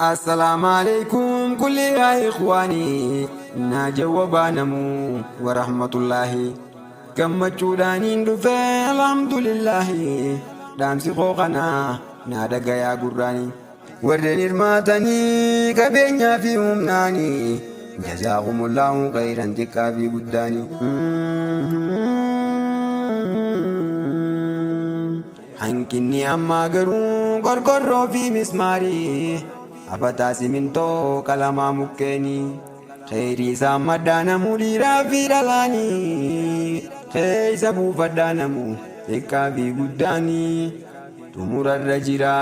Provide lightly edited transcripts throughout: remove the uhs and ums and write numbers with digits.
السلام عليكم كل يا إخواني ناجوا نمو ورحمة الله كم تشودانين دفع الحمد لله دامسي خوخنا نادق يا قراني ورن إرماتني كبينيا في أمناني جزاكم الله خيرا تكا في قداني hankinni amma garuu qorqorroo fi mismaarii afataa simintoo qalamaa mukkeeni kheyrii isaa maddaa namuu dhiiraa fi dhalaanii keeysa buufadhaa namuu xiqqaa fi guddaanii xumurarra jira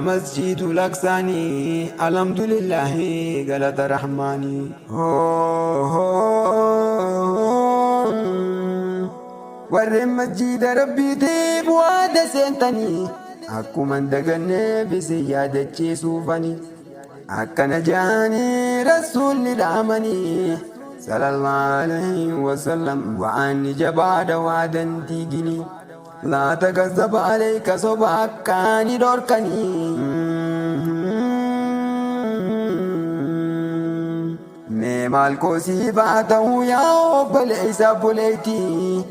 masjiidu laksaanii alhamdulillahi galata rahmaanii warreen masjiida rabbiitiif waada seentanii akkuma dagannee bisi yaadachiisuufani akkana jaanii rasuulli dhaamanii sallallahu alaihi wasallam wa'anni jabaadha waadan diigini laa takazzaba alayka soba akkaani dhorkanii mee maal koosiifaa ta'uu yaa obboleessa obboleettii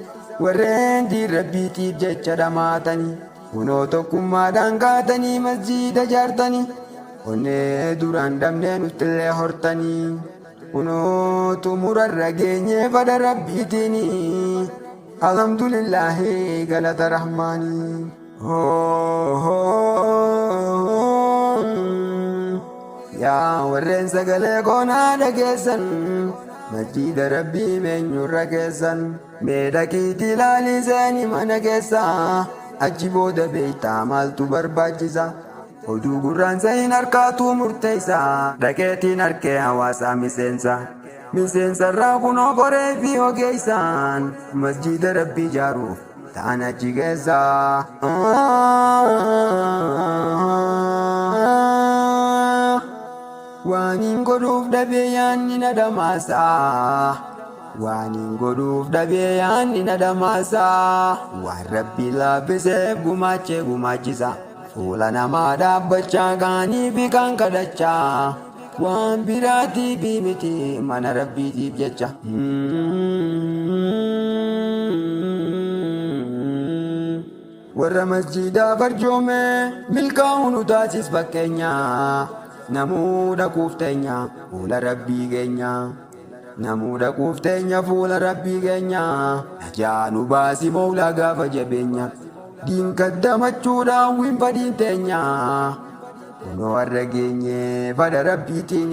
warreen diin rabbiitiif jecha dhamaatanii kunoo tokkummaadhaan kaatanii masjiida jaartanii onnee duraan dhabnee nuttillee hortanii kunoo xumurarra geenyee fada rabbiitiin alhamdulillahi galata rahmaanii yaa warreen sagalee koonaa dhageessan masjiida rabbii meenyurra keessan mee dhaqiitii ilaalii seeni mana keessa achi booda beeytaa maaltu barbaachisa oduu gurraan sahin harkaatuu murteessa dhaqeetiin harkee hawaasaa miseensarraa kunoo qoree fi ogeeysaan masjiida rabbii ijaaruuf ta'an achi keessa waaniin godhuuf dhabee yaanni na dhamaasaa waaniin godhuuf dhabee yaanni na dhamaasaa waan rabbii laaffiseef gumaachee gumaachisa fuula namaa dhaabbachaa kaanii fi kan kadhachaa waan biraatiif miti mana rabbiitiif jecha warra masjiidaa farjoome milkaa'uu nu taasis fakkeenyaa namuu dhaquuf teenya fuula rabbii keenya namuu dhaquuf teenya fuula rabbii keenya najaa nu baasi moolaa gaafa jabeenya diin kaddamachuudhaan wiin fadhiin teenya kunoo har'a geenye fada rabbiitiin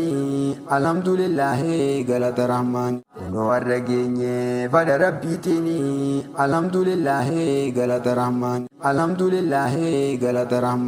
alhamdulillahi galata rahmaan kunoo har'a geenye fada rabbiitiin alhamdulillahi galata rahmaan alhamdulillahi galata rahmaan